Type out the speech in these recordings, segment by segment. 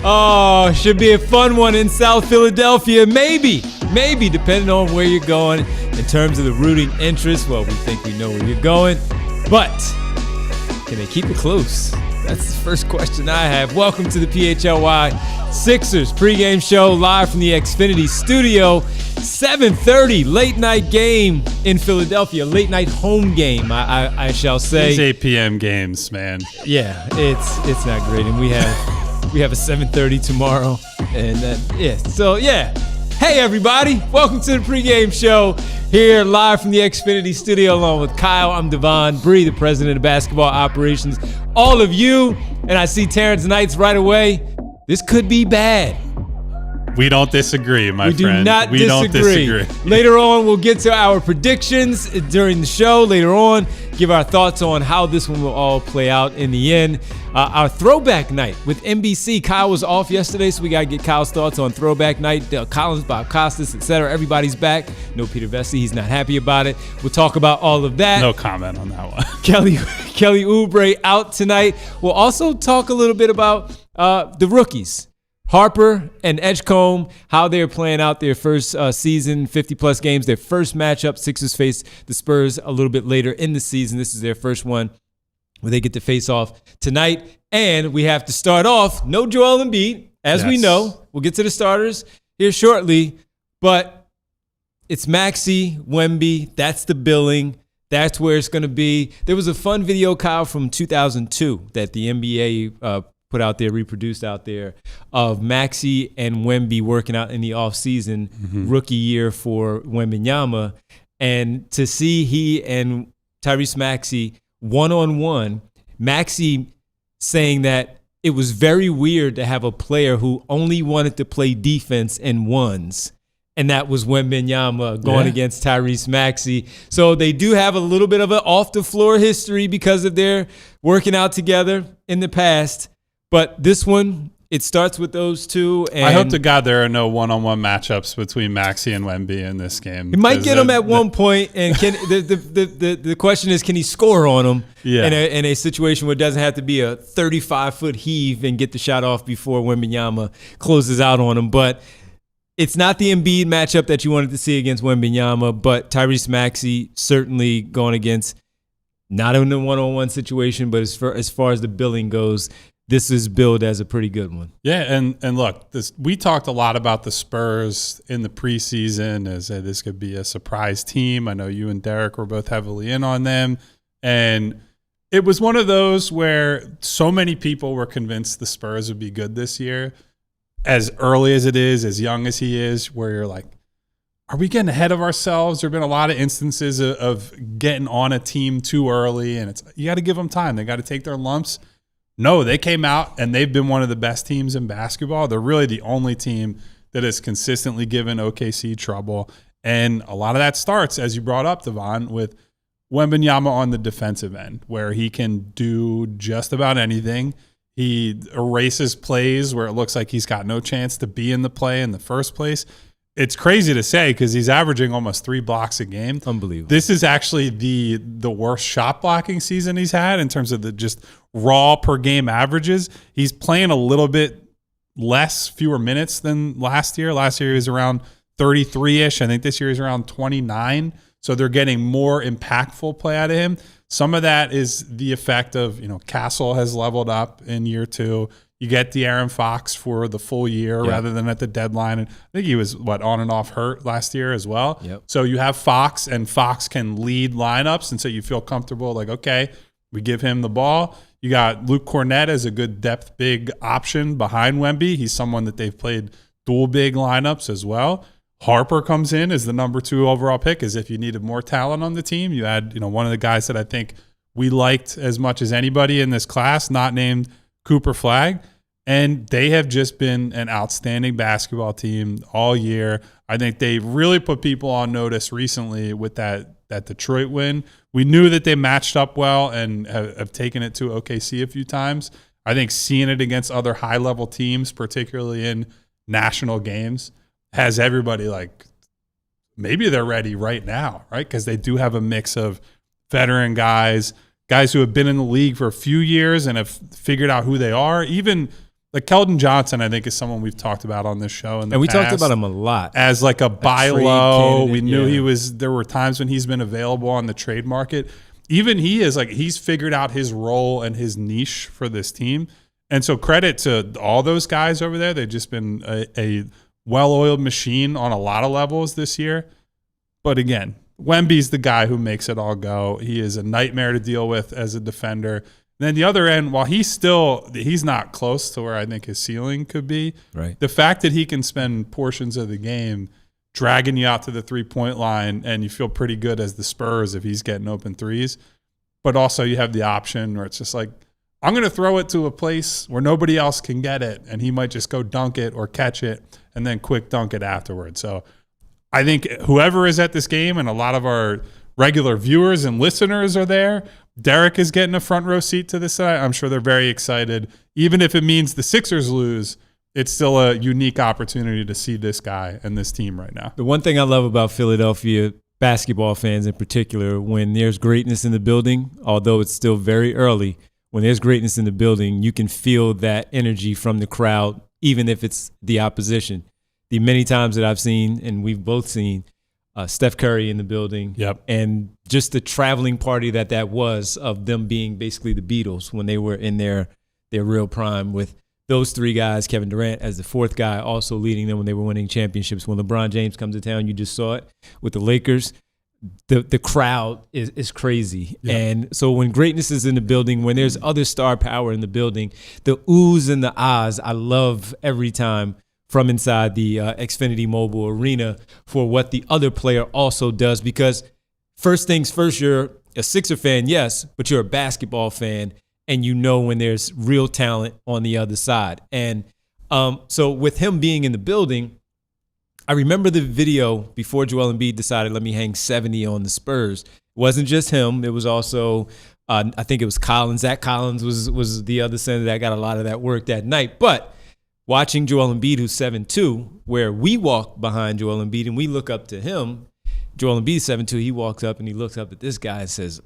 Oh, should be a fun one in South Philadelphia. Maybe, depending on where you're going in terms of the rooting interest. Well, we think we know where you're going, but can they keep it close? That's the first question I have. Welcome to the PHLY Sixers pregame show live from the Xfinity studio. 7:30 late night game in Philadelphia, late night home game, I shall say. These 8 p.m. games, man. Yeah, it's not great, and we have a 7:30 tomorrow, and Hey everybody, welcome to the pregame show here live from the Xfinity studio along with Kyle. I'm Devon Bree, the president of basketball operations. All of you, and I see Terrence Knights right away. This could be bad. We don't disagree, my friend. We do not disagree. Later on, we'll get to our predictions during the show. Later on, give our thoughts on how this one will all play out in the end. Our throwback night with NBC. Kyle was off yesterday, so we got to get Kyle's thoughts on throwback night. Collins, Bob Costas, etc. Everybody's back. No Peter Vesey. He's not happy about it. We'll talk about all of that. No comment on that one. Kelly Oubre out tonight. We'll also talk a little bit about the rookies. Harper and Edgecombe, how they're playing out their first season, 50-plus games, their first matchup. Sixers face the Spurs a little bit later in the season. This is their first one where they get to face off tonight. And we have to start off, no Joel Embiid, as we know. We'll get to the starters here shortly. But it's Maxey, Wemby. That's the billing. That's where it's going to be. There was a fun video, Kyle, from 2002 that the NBA put out there, reproduced out there, of Maxey and Wemby working out in the offseason, rookie year for Wembanyama. And to see he and Tyrese Maxey one-on-one, Maxey saying that it was very weird to have a player who only wanted to play defense in ones. And that was Wembanyama going against Tyrese Maxey. So they do have a little bit of an off-the-floor history because of their working out together in the past. But this one, it starts with those two. And I hope to God there are no one-on-one matchups between Maxey and Wemby in this game. He might get them at one point, and can the question is, can he score on them in a situation where it doesn't have to be a 35-foot heave and get the shot off before Wembanyama closes out on him. But it's not the Embiid matchup that you wanted to see against Wembanyama, but Tyrese Maxey certainly going against, not in a one-on-one situation, but as far as the billing goes, this is billed as a pretty good one. Yeah, and look, we talked a lot about the Spurs in the preseason as this could be a surprise team. I know you and Derek were both heavily in on them. And it was one of those where so many people were convinced the Spurs would be good this year, as early as it is, as young as he is, where you're like, are we getting ahead of ourselves? There have been a lot of instances of getting on a team too early, and you got to give them time. They got to take their lumps. No, they came out, and they've been one of the best teams in basketball. They're really the only team that has consistently given OKC trouble. And a lot of that starts, as you brought up, Devon, with Wembanyama on the defensive end, where he can do just about anything. He erases plays where it looks like he's got no chance to be in the play in the first place. It's crazy to say because he's averaging almost 3 blocks a game. Unbelievable. This is actually the worst shot blocking season he's had in terms of the just raw per game averages. He's playing a little bit fewer minutes than last year. Last year he was around 33-ish. I think this year he's around 29. So they're getting more impactful play out of him. Some of that is the effect of, Castle has leveled up in year 2. You get De'Aaron Fox for the full year rather than at the deadline. And I think he was, on and off hurt last year as well. Yep. So you have Fox, and Fox can lead lineups, and so you feel comfortable, like, okay, we give him the ball. You got Luke Cornett as a good depth big option behind Wemby. He's someone that they've played dual big lineups as well. Harper comes in as the number 2 overall pick, as if you needed more talent on the team. You had, one of the guys that I think we liked as much as anybody in this class, not named Cooper Flag. And they have just been an outstanding basketball team all year. I think they really put people on notice recently with that Detroit win. We knew that they matched up well and have taken it to OKC a few times. I think seeing it against other high-level teams, particularly in national games, has everybody like, maybe they're ready right now, right? Because they do have a mix of veteran guys who have been in the league for a few years and have figured out who they are. Even like Keldon Johnson, I think, is someone we've talked about on this show. And we talked about him a lot. As like a buy low. We knew there were times when he's been available on the trade market. Even he's figured out his role and his niche for this team. And so credit to all those guys over there. They've just been a well-oiled machine on a lot of levels this year. But again, Wemby's the guy who makes it all go. He is a nightmare to deal with as a defender. And then the other end, while he's not close to where I think his ceiling could be, right. The fact that he can spend portions of the game dragging you out to the three-point line and you feel pretty good as the Spurs if he's getting open threes. But also you have the option where it's just like, I'm going to throw it to a place where nobody else can get it, and he might just go dunk it or catch it and then quick dunk it afterwards. So I think whoever is at this game, and a lot of our regular viewers and listeners are there, Derek is getting a front row seat to this side. I'm sure they're very excited. Even if it means the Sixers lose, it's still a unique opportunity to see this guy and this team right now. The one thing I love about Philadelphia basketball fans in particular, when there's greatness in the building, although it's still very early, when there's greatness in the building, you can feel that energy from the crowd, even if it's the opposition. The many times that I've seen, and we've both seen, Steph Curry in the building, yep. And just the traveling party that was of them being basically the Beatles when they were in their real prime, with those three guys, Kevin Durant as the fourth guy, also leading them when they were winning championships. When LeBron James comes to town, you just saw it with the Lakers. The crowd is crazy. Yeah. And so when greatness is in the building, when there's other star power in the building, the oohs and the ahs, I love every time from inside the Xfinity Mobile Arena for what the other player also does. Because first things first, you're a Sixer fan, yes, but you're a basketball fan, and you know when there's real talent on the other side. And so with him being in the building, I remember the video before Joel Embiid decided, let me hang 70 on the Spurs. It wasn't just him. It was also, I think it was Collins. Zach Collins was the other center that got a lot of that work that night. But watching Joel Embiid, who's 7'2", where we walk behind Joel Embiid and we look up to him, Joel Embiid 7'2", he walks up and he looks up at this guy and says,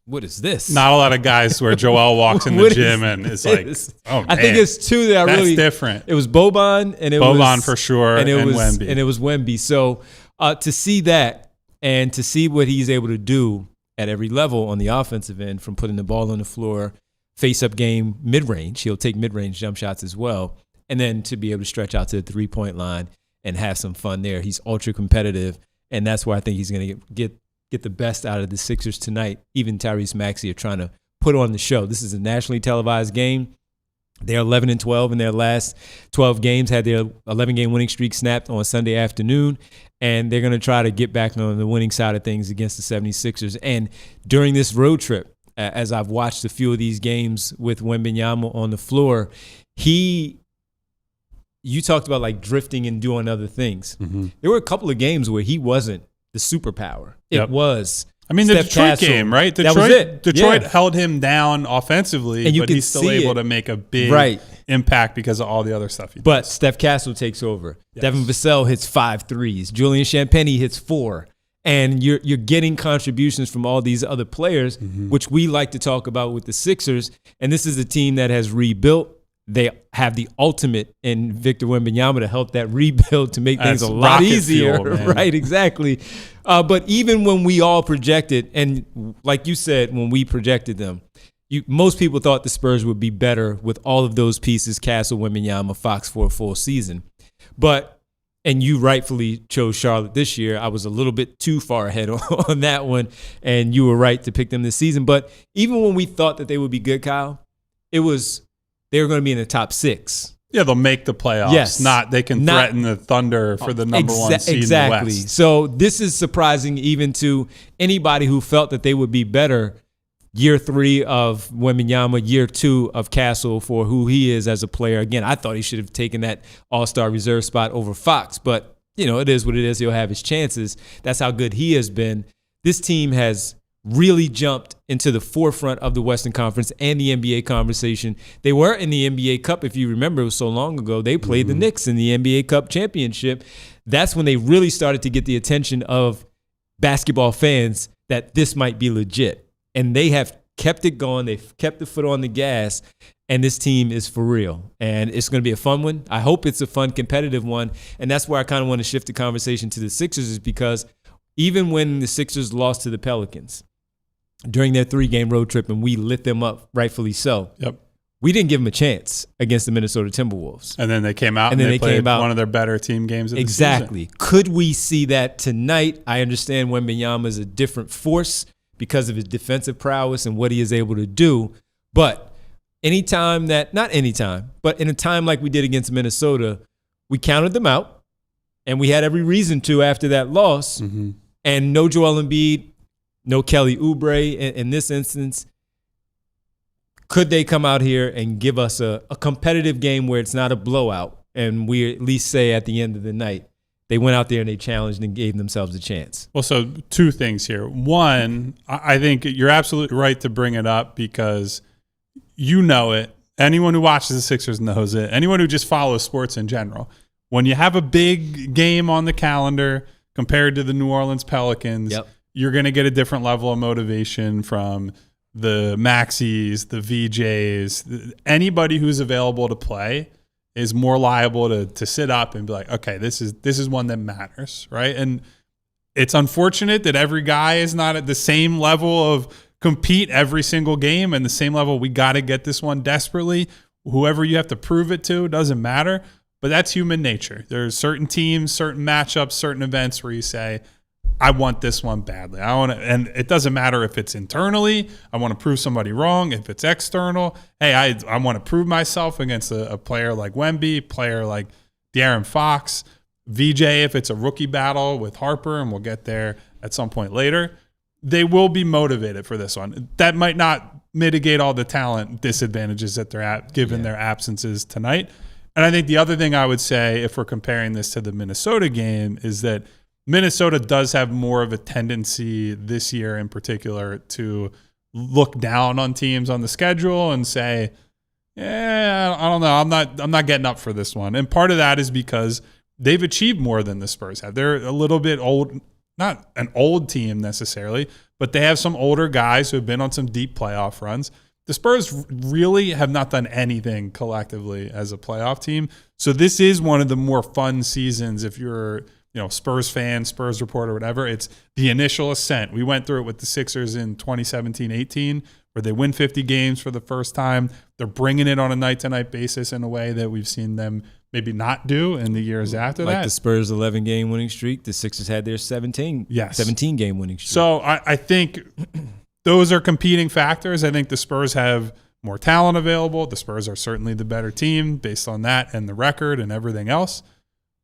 what is this? Not a lot of guys where Joel walks in the gym and is like, oh, man. I think it's two that That's different. It was Boban and it was Boban for sure, and Wemby. And it was Wemby. So to see that and to see what he's able to do at every level on the offensive end, from putting the ball on the floor, face-up game, mid-range. He'll take mid-range jump shots as well. And then to be able to stretch out to the three-point line and have some fun there. He's ultra competitive. And that's why I think he's going to get the best out of the Sixers tonight. Even Tyrese Maxey are trying to put on the show. This is a nationally televised game. They're 11-12 in their last 12 games, had their 11-game winning streak snapped on Sunday afternoon, and they're going to try to get back on the winning side of things against the 76ers. And during this road trip, as I've watched a few of these games with Wembanyama on the floor, you talked about like drifting and doing other things. Mm-hmm. There were a couple of games where he wasn't the superpower. It was. I mean, the Steph Detroit Castle. game, right? That was it. Detroit held him down offensively, and but he's still able to make a big impact because of all the other stuff he does. But Steph Castle takes over. Yes. Devin Vassell hits 5 threes. Julian Champagnie hits 4. And you're getting contributions from all these other players, mm-hmm. which we like to talk about with the Sixers. And this is a team that has rebuilt. They have the ultimate in Victor Wembanyama to help that rebuild to make things a lot easier. Fuel, right, exactly. But even when we all projected, and like you said, when we projected them, most people thought the Spurs would be better with all of those pieces, Castle, Wembanyama, Fox, for a full season. And you rightfully chose Charlotte this year. I was a little bit too far ahead on that one, and you were right to pick them this season. But even when we thought that they would be good, Kyle, they were going to be in the top 6. Yeah, they'll make the playoffs. Yes. They can threaten the Thunder for the number one seed in the West. So this is surprising even to anybody who felt that they would be better year 3 of Wembanyama, year 2 of Castle for who he is as a player. Again, I thought he should have taken that all-star reserve spot over Fox, but it is what it is. He'll have his chances. That's how good he has been. This team has really jumped into the forefront of the Western Conference and the NBA conversation. They were in the NBA Cup, if you remember, it was so long ago. They played the Knicks in the NBA Cup championship. That's when they really started to get the attention of basketball fans that this might be legit. And they have kept it going. They've kept the foot on the gas. And this team is for real. And it's going to be a fun one. I hope it's a fun, competitive one. And that's where I kind of want to shift the conversation to the Sixers, is because even when the Sixers lost to the Pelicans during their 3-game road trip and we lit them up, rightfully so, we didn't give them a chance against the Minnesota Timberwolves. And then they came out and they played one of their better team games of the season. Exactly. Could we see that tonight? I understand Wembanyama is a different force because of his defensive prowess and what he is able to do. But not anytime, but in a time like we did against Minnesota, we counted them out, and we had every reason to after that loss. And no Joel Embiid, no Kelly Oubre in this instance. Could they come out here and give us a competitive game where it's not a blowout, and we at least say at the end of the night, they went out there and they challenged and gave themselves a chance? Well, so 2 things here. One, I think you're absolutely right to bring it up because you know it. Anyone who watches the Sixers knows it. Anyone who just follows sports in general. When you have a big game on the calendar compared to the New Orleans Pelicans, you're going to get a different level of motivation from the Maxies, the VJs. Anybody who's available to play is more liable to sit up and be like, okay, this is one that matters, right? And it's unfortunate that every guy is not at the same level of compete every single game and the same level. We got to get this one desperately. Whoever you have to prove it to, doesn't matter. But that's human nature. There's certain teams, certain matchups, certain events where you say, I want this one badly. And it doesn't matter if it's internally. I want to prove somebody wrong. If it's external, hey, I want to prove myself against a player like Wemby, player like De'Aaron Fox, VJ, if it's a rookie battle with Harper, and we'll get there at some point later. They will be motivated for this one. That might not mitigate all the talent disadvantages that they're at given their absences tonight. And I think the other thing I would say, if we're comparing this to the Minnesota game, is that Minnesota does have more of a tendency this year in particular to look down on teams on the schedule and say, I don't know, I'm not getting up for this one. And part of that is because they've achieved more than the Spurs have. They're a little bit old. Not an old team necessarily, but they have some older guys who have been on some deep playoff runs. The Spurs really have not done anything collectively as a playoff team. So this is one of the more fun seasons if you're, Spurs fan, Spurs reporter, whatever. It's the initial ascent. We went through it with the Sixers in 2017-18, where they win 50 games for the first time. They're bringing it on a night-to-night basis in a way that we've seen them maybe not do in the years after that. Like the Spurs' 11-game winning streak, the Sixers had their 17-game winning streak. So I think those are competing factors. I think the Spurs have more talent available. The Spurs are certainly the better team based on that and the record and everything else.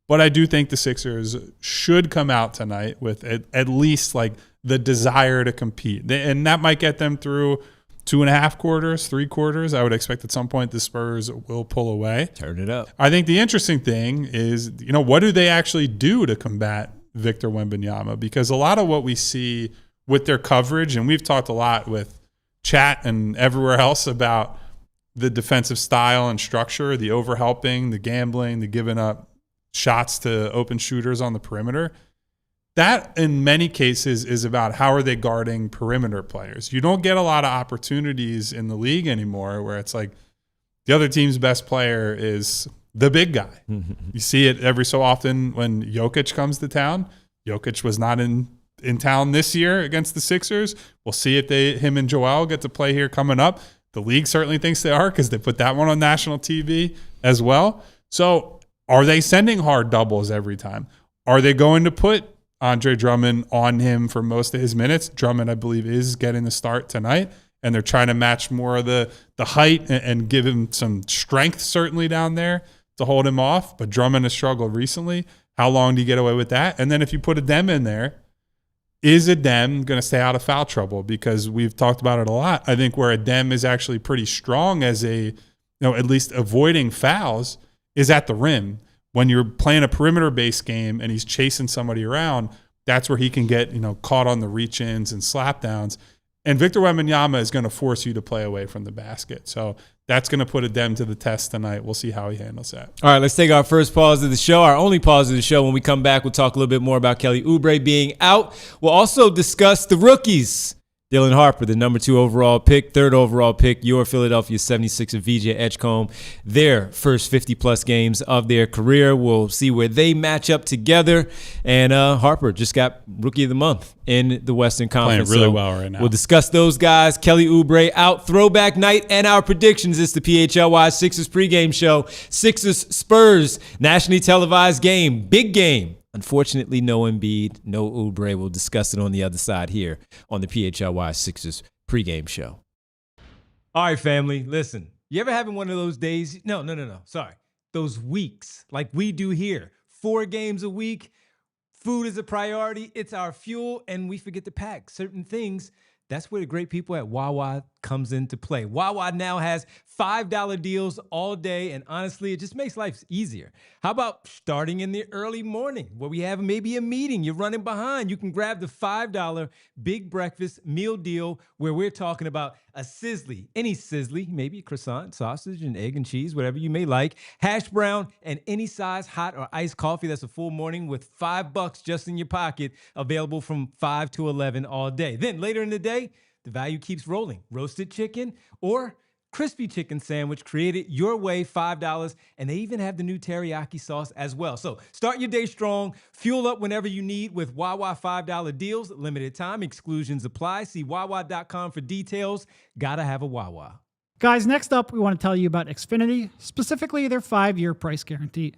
But I do think the Sixers should come out tonight with at least like the desire to compete. And that might get them through 2.5 quarters, 3 quarters. I would expect at some point the Spurs will pull away. Turn it up. I think the interesting thing is, what do they actually do to combat Victor Wembanyama? Because a lot of what we see with their coverage, and we've talked a lot with chat and everywhere else about the defensive style and structure, the overhelping, the gambling, the giving up shots to open shooters on the perimeter. That, in many cases, is about how are they guarding perimeter players. You don't get a lot of opportunities in the league anymore where it's like the other team's best player is the big guy. You see it every so often when Jokic comes to town. Jokic was not in town this year against the Sixers. We'll see if him and Joel get to play here coming up. The league certainly thinks they are because they put that one on national TV as well. So are they sending hard doubles every time? Are they going to put Andre Drummond on him for most of his minutes? Drummond, I believe, is getting the start tonight, and they're trying to match more of the height and give him some strength certainly down there to hold him off. But Drummond has struggled recently. How long do you get away with that? And then if you put a Dem in there, is a Dem going to stay out of foul trouble? Because we've talked about it a lot. I think where a Dem is actually pretty strong as at least avoiding fouls is at the rim. When you're playing a perimeter-based game and he's chasing somebody around, that's where he can get, caught on the reach-ins and slap-downs. And Victor Wembanyama is going to force you to play away from the basket. So that's going to put a Dem to the test tonight. We'll see how he handles that. All right, let's take our first pause of the show, our only pause of the show. When we come back, we'll talk a little bit more about Kelly Oubre being out. We'll also discuss the rookies. Dylan Harper, the number 2 overall pick, 3rd overall pick, your Philadelphia 76ers, VJ Edgecombe, their first 50-plus games of their career. We'll see where they match up together. And Harper just got Rookie of the Month in the Western Conference. Playing really well right now. We'll discuss those guys. Kelly Oubre out, throwback night, and our predictions. It's the PHLY Sixers pregame show. Sixers Spurs, nationally televised game, big game. Unfortunately, no Embiid, no Oubre. We'll discuss it on the other side here on the PHLY Sixers pregame show. All right, family, listen. You ever having one of those days? No. Sorry. Those weeks like we do here. 4 games a week. Food is a priority. It's our fuel, and we forget to pack certain things. That's where the great people at Wawa comes into play. Wawa now has $5 deals all day, and honestly, it just makes life easier. How about starting in the early morning where we have maybe a meeting, you're running behind, you can grab the $5 big breakfast meal deal where we're talking about a sizzly, any sizzly, maybe a croissant, sausage, and egg and cheese, whatever you may like, hash brown, and any size hot or iced coffee. That's a full morning with $5 just in your pocket, available from 5 to 11 all day. Then later in the day, the value keeps rolling. Roasted chicken or crispy chicken sandwich, created your way, $5, and they even have the new teriyaki sauce as well. So start your day strong, fuel up whenever you need with Wawa $5 deals, limited time, exclusions apply. See Wawa.com for details. Gotta have a Wawa. Guys, next up, we want to tell you about Xfinity, specifically their 5-year price guarantee.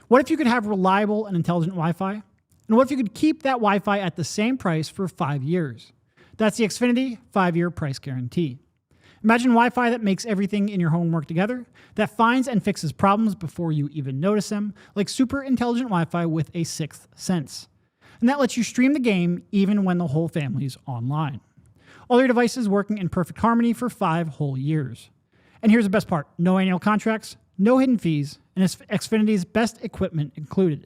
What if you could have reliable and intelligent Wi-Fi? And what if you could keep that Wi-Fi at the same price for 5 years? That's the Xfinity 5-year price guarantee. Imagine Wi-Fi that makes everything in your home work together, that finds and fixes problems before you even notice them, like super intelligent Wi-Fi with a 6th sense. And that lets you stream the game even when the whole family's online. All your devices working in perfect harmony for 5 whole years. And here's the best part: no annual contracts, no hidden fees, and it's Xfinity's best equipment included.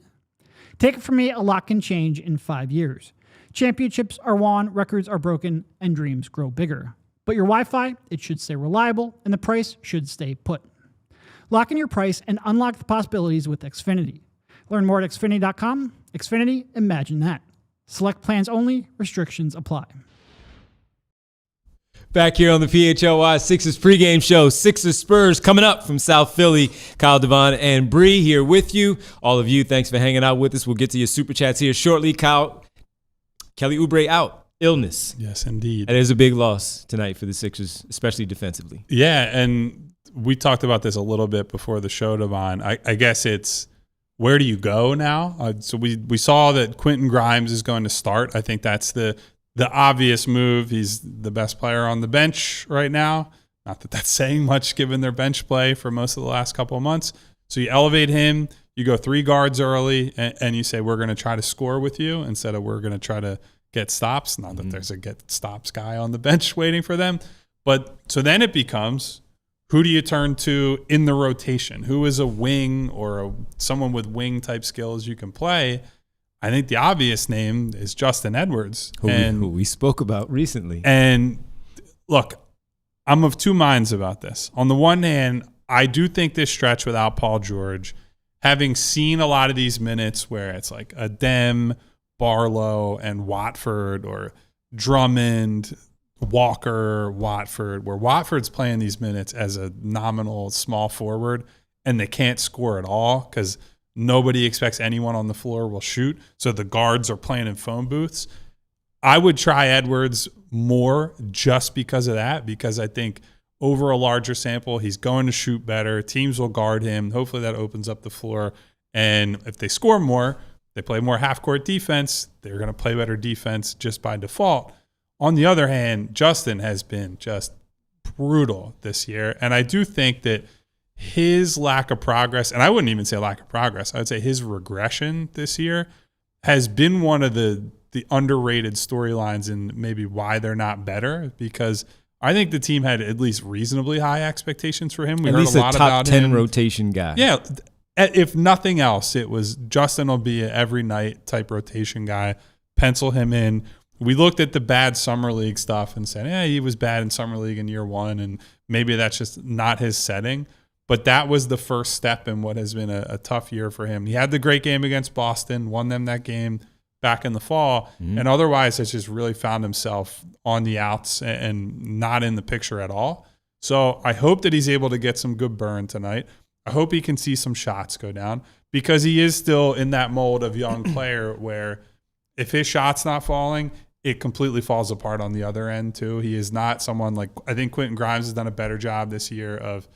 Take it from me, a lot can change in 5 years. Championships are won, records are broken, and dreams grow bigger. But your Wi-Fi, it should stay reliable, and the price should stay put. Lock in your price and unlock the possibilities with Xfinity. Learn more at Xfinity.com. Xfinity, imagine that. Select plans only, restrictions apply. Back here on the PHLY Sixers pregame show, Sixers Spurs coming up from South Philly. Kyle Devon and Bree here with you. All of you, thanks for hanging out with us. We'll get to your super chats here shortly. Kyle, Kelly Oubre out. Illness. Yes, indeed. It is a big loss tonight for the Sixers, especially defensively. Yeah, and we talked about this a little bit before the show, Devon. I guess it's where do you go now? So we saw that Quentin Grimes is going to start. I think that's the obvious move. He's the best player on the bench right now. Not that that's saying much given their bench play for most of the last couple of months. So you elevate him, you go 3 guards early, and you say, we're going to try to score with you instead of we're going to try to get stops. Not that there's a get stops guy on the bench waiting for them. But so then it becomes, who do you turn to in the rotation? Who is a wing or someone with wing type skills you can play? I think the obvious name is Justin Edwards. Who we spoke about recently. And look, I'm of 2 minds about this. On the one hand, I do think this stretch without Paul George, having seen a lot of these minutes where it's like a Dem, Barlow, and Watford, or Drummond, Walker, Watford, where Watford's playing these minutes as a nominal small forward and they can't score at all because nobody expects anyone on the floor will shoot. So the guards are playing in phone booths. I would try Edwards more just because of that, because I think over a larger sample, he's going to shoot better. Teams will guard him. Hopefully that opens up the floor. And if they score more, they play more half-court defense. They're going to play better defense just by default. On the other hand, Justin has been just brutal this year. And I do think that his lack of progress, and I wouldn't even say lack of progress, I would say his regression this year has been one of the the underrated storylines and maybe why they're not better, because I think the team had at least reasonably high expectations for him. We at heard least a lot top about 10 him. rotation guy. Yeah. If nothing else, it was Justin will be an every night type rotation guy. Pencil him in. We looked at the bad summer league stuff and said, yeah, he was bad in summer league in year one, and maybe that's just not his setting. But that was the first step in what has been a tough year for him. He had the great game against Boston, won them that game back in the fall, and otherwise has just really found himself on the outs and not in the picture at all. So I hope that he's able to get some good burn tonight. I hope he can see some shots go down, because he is still in that mold of young player where if his shot's not falling, it completely falls apart on the other end too. He is not someone like, I think Quentin Grimes has done a better job this year of,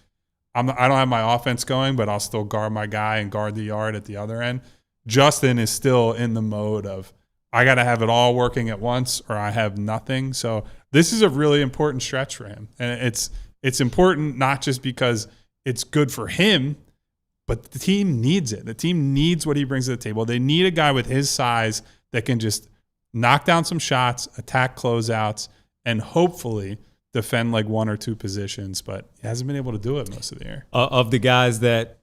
I don't have my offense going, but I'll still guard my guy and guard the yard at the other end. Justin is still in the mode of, I got to have it all working at once or I have nothing. So this is a really important stretch for him. And it's important not just because it's good for him, but the team needs it. The team needs what he brings to the table. They need a guy with his size that can just knock down some shots, attack closeouts, and hopefully defend like one or two positions. But he hasn't been able to do it most of the year. Of the guys that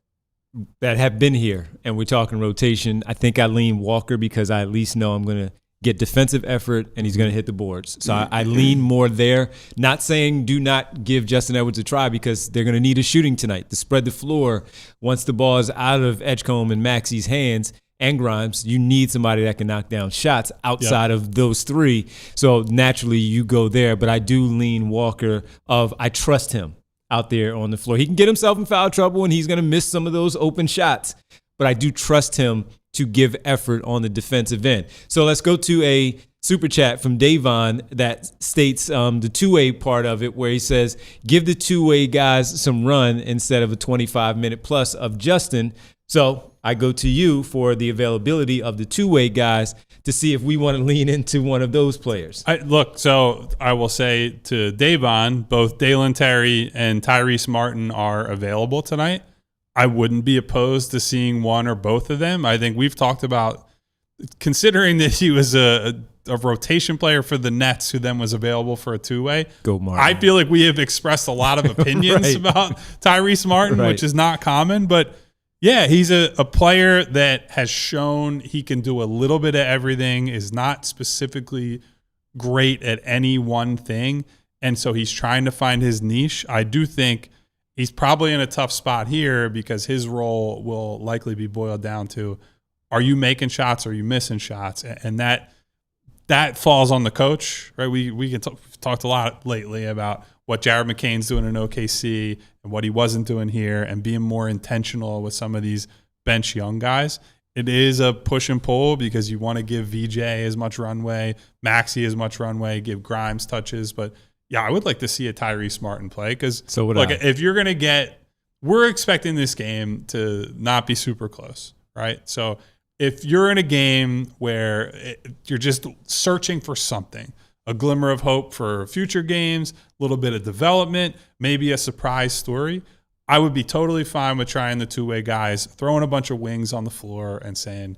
have been here, and we're talking rotation, I think I lean Walker because I at least know I'm going to get defensive effort and he's going to hit the boards. So I lean more there. Not saying do not give Justin Edwards a try, because they're going to need a shooting tonight to spread the floor. Once the ball is out of Edgecombe and Maxey's hands and Grimes, you need somebody that can knock down shots outside of those three. So naturally you go there, but I do lean Walker I trust him out there on the floor. He can get himself in foul trouble and he's going to miss some of those open shots, but I do trust him to give effort on the defensive end. So let's go to a super chat from Davon that states the two-way part of it, where he says, give the two-way guys some run instead of a 25-minute plus of Justin. So I go to you for the availability of the two-way guys to see if we want to lean into one of those players. So I will say to Davon, both Dalen Terry and Tyrese Martin are available tonight. I wouldn't be opposed to seeing one or both of them. I think we've talked about, considering that he was a rotation player for the Nets who then was available for a two-way. Go Martin. I feel like we have expressed a lot of opinions about Tyrese Martin, which is not common. But, yeah, he's a player that has shown he can do a little bit of everything, is not specifically great at any one thing, and so he's trying to find his niche. I do think he's probably in a tough spot here because his role will likely be boiled down to, are you making shots or are you missing shots? And that falls on the coach, right? We've talked a lot lately about what Jared McCain's doing in OKC and what he wasn't doing here, and being more intentional with some of these bench young guys. It is a push and pull because you want to give VJ as much runway, Maxey as much runway, give Grimes touches. But, yeah, I would like to see a Tyrese Martin play, because if you're going to we're expecting this game to not be super close, right? So if you're in a game where you're just searching for something, a glimmer of hope for future games, a little bit of development, maybe a surprise story, I would be totally fine with trying the two-way guys, throwing a bunch of wings on the floor and saying,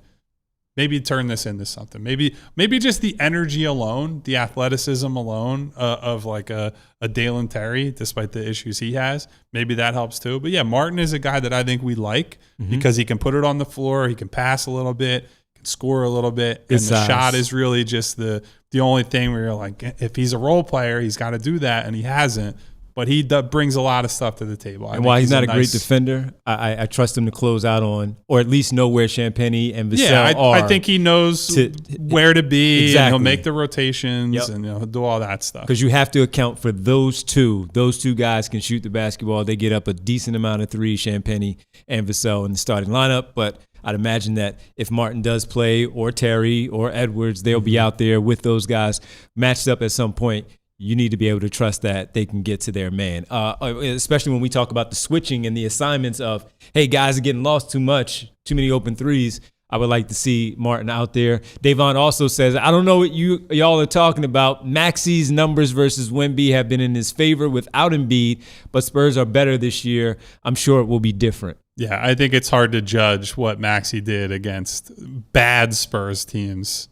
maybe turn this into something. Maybe just the energy alone, the athleticism alone of like a Dalen Terry, despite the issues he has, maybe that helps too. But, yeah, Martin is a guy that I think we like because he can put it on the floor, he can pass a little bit, can score a little bit, and the shot is really just the only thing where you're like, if he's a role player, he's got to do that, and he hasn't. But he brings a lot of stuff to the table. And while he's not a great defender, I trust him to close out on, or at least know where Champagny and Vassell are. I think he knows where to be, and he'll make the rotations, and he'll do all that stuff. Because you have to account for those two. Those two guys can shoot the basketball. They get up a decent amount of threes, Champagny and Vassell in the starting lineup. But I'd imagine that if Martin does play, or Terry or Edwards, they'll be out there with those guys matched up at some point. You need to be able to trust that they can get to their man, especially when we talk about the switching and the assignments of, hey, guys are getting lost too many open threes. I would like to see Martin out there. Davon also says, I don't know what y'all are talking about. Maxey's numbers versus Wemby have been in his favor without Embiid, but Spurs are better this year. I'm sure it will be different. Yeah, I think it's hard to judge what Maxey did against bad Spurs teams.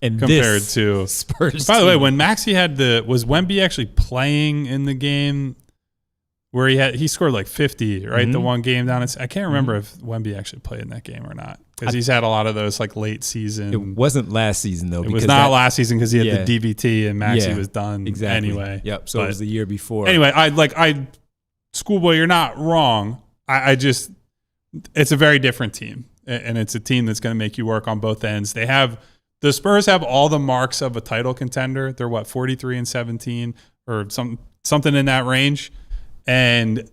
And compared this to Spurs. By the way, team. when Maxey was Wemby actually playing in the game where he scored like 50, right? The one game down. I can't remember if Wemby actually played in that game or not, because he's had a lot of those like late season. It wasn't last season though. It was not last season because he had the DVT and Maxey Yeah, was done exactly. anyway. Yep. So it was the year before. Anyway, Schoolboy, you're not wrong. It's a very different team, and it's a team that's going to make you work on both ends. The Spurs have all the marks of a title contender. They're 43-17 or something in that range. And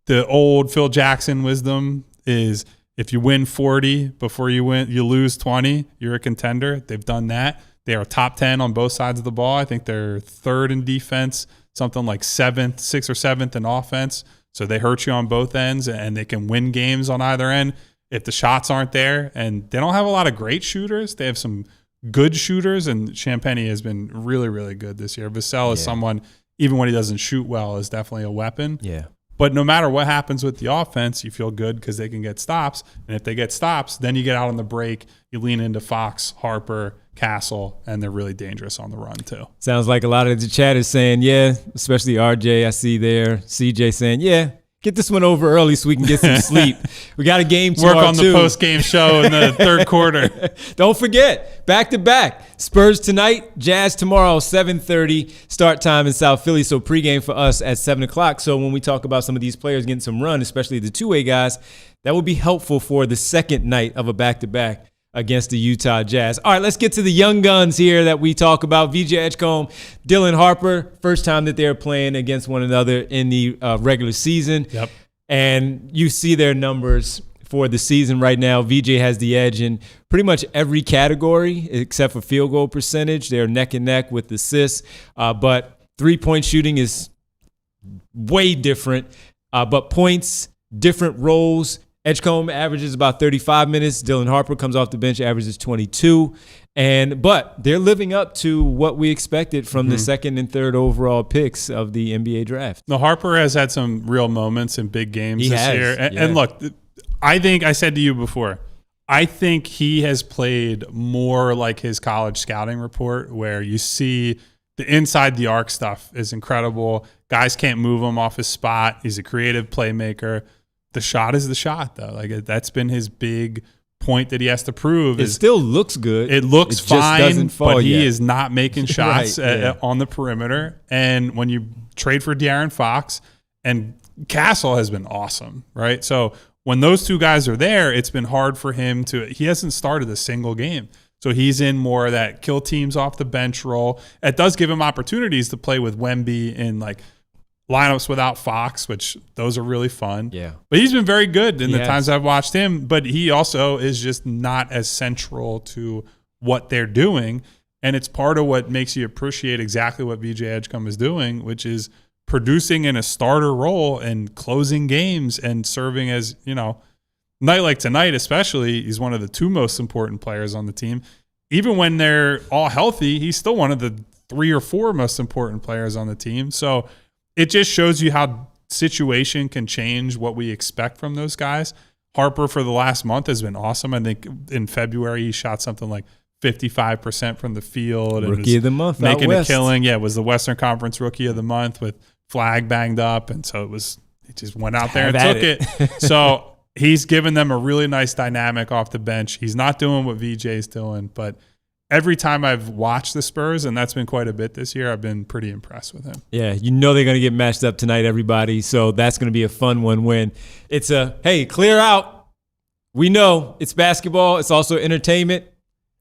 the old Phil Jackson wisdom is if you win 40 before you lose 20, you're a contender. They've done that. They are top 10 on both sides of the ball. I think they're third in defense, something like sixth or seventh in offense. So they hurt you on both ends, and they can win games on either end if the shots aren't there. And they don't have a lot of great shooters. They have some good shooters, and Champagny has been really, really good this year. Vassell is someone, even when he doesn't shoot well, is definitely a weapon. Yeah. But no matter what happens with the offense, you feel good because they can get stops. And if they get stops, then you get out on the break, you lean into Fox, Harper, Castle, and they're really dangerous on the run too. Sounds like a lot of the chat is saying, yeah, especially RJ, I see there. CJ saying, yeah, get this one over early so we can get some sleep. We got a game tomorrow, work on the post-game show in the third quarter. Don't forget, back-to-back. Spurs tonight, Jazz tomorrow, 7:30 start time in South Philly. So pregame for us at 7 o'clock. So when we talk about some of these players getting some run, especially the two-way guys, that would be helpful for the second night of a back-to-back against the Utah Jazz. All right, let's get to the young guns here that we talk about. VJ Edgecombe, Dylan Harper, first time that they're playing against one another in the regular season. Yep. And you see their numbers for the season right now. VJ has the edge in pretty much every category except for field goal percentage. They're neck and neck with assists, but three-point shooting is way different. But points, different roles. Edgecombe averages about 35 minutes. Dylan Harper comes off the bench, averages 22. But they're living up to what we expected from the second and third overall picks of the NBA draft. No, Harper has had some real moments in big games this year. And look, I think I said to you before, I think he has played more like his college scouting report, where you see the inside the arc stuff is incredible. Guys can't move him off his spot. He's a creative playmaker. The shot is the shot, though. Like, that's been his big point that he has to prove. It still looks good. It looks fine, but he is not making shots Right, on the perimeter. And when you trade for De'Aaron Fox, and Castle has been awesome, right? So when those two guys are there, it's been hard for him he hasn't started a single game. So he's in more of that kill teams off the bench role. It does give him opportunities to play with Wemby in like lineups without Fox, which those are really fun. Yeah. But he's been very good in the times I've watched him, but he also is just not as central to what they're doing. And it's part of what makes you appreciate exactly what VJ Edgecombe is doing, which is producing in a starter role and closing games and serving as, night like tonight especially, he's one of the two most important players on the team. Even when they're all healthy, he's still one of the 3 or 4 most important players on the team. So it just shows you how situation can change what we expect from those guys. Harper for the last month has been awesome. I think in February he shot something like 55% from the field. Rookie of the month, making a killing. Yeah, it was the Western Conference Rookie of the Month with Flag banged up, and so it just went out there and took it. So he's given them a really nice dynamic off the bench. He's not doing what VJ's doing, but every time I've watched the Spurs, and that's been quite a bit this year, I've been pretty impressed with him. Yeah, they're going to get matched up tonight, everybody. So that's going to be a fun one when it's hey, clear out. We know it's basketball. It's also entertainment.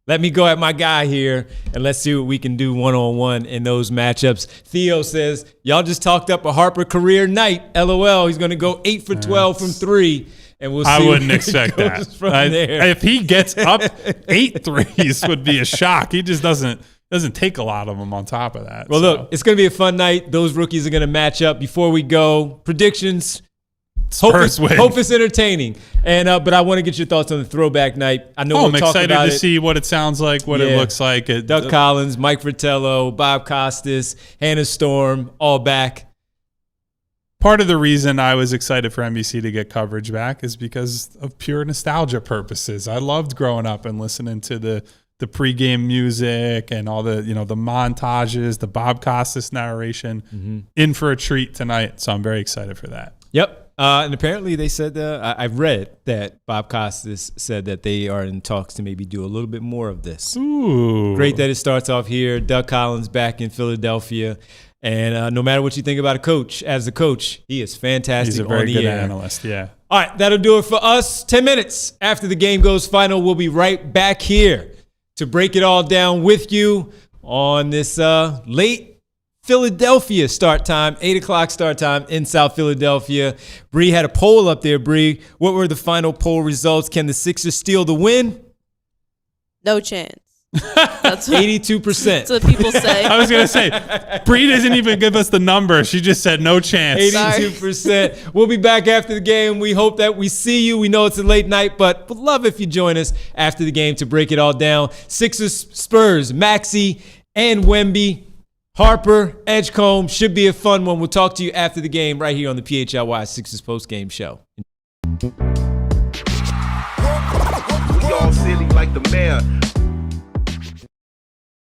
Let me go at my guy here, and let's see what we can do one-on-one in those matchups. Theo says, y'all just talked up a Harper career night. LOL. He's going to go 8 for 12 from 3. And we'll see. I wouldn't expect that. If he gets up 8 threes, would be a shock. He just doesn't take a lot of them on top of that. Well, look, it's going to be a fun night. Those rookies are going to match up. Before we go, predictions. Spurs win. Hope it's entertaining. And but I want to get your thoughts on the throwback night. I know I'm excited to see what it sounds like, what it looks like. Doug Collins, Mike Fratello, Bob Costas, Hannah Storm, all back. Part of the reason I was excited for NBC to get coverage back is because of pure nostalgia purposes. I loved growing up and listening to the the pregame music and all the, the montages, the Bob Costas narration, in for a treat tonight. So I'm very excited for that. Yep. And apparently they said, I've read that Bob Costas said that they are in talks to maybe do a little bit more of this. Ooh. Great that it starts off here. Doug Collins back in Philadelphia. And no matter what you think about as a coach, he is fantastic. He's a very good air. analyst, yeah. All right, that'll do it for us. 10 minutes after the game goes final, we'll be right back here to break it all down with you on this late Philadelphia start time, 8 o'clock start time in South Philadelphia. Bree had a poll up there, Bree. What were the final poll results? Can the Sixers steal the win? No chance. That's what, 82%. That's what people say. I was going to say, Bree doesn't even give us the number. She just said no chance. 82%. We'll be back after the game. We hope that we see you. We know it's a late night, but we'd love if you join us after the game to break it all down. Sixers, Spurs, Maxey, and Wemby. Harper, Edgecombe, should be a fun one. We'll talk to you after the game right here on the PHLY Sixers Postgame Show. We all silly like the mayor.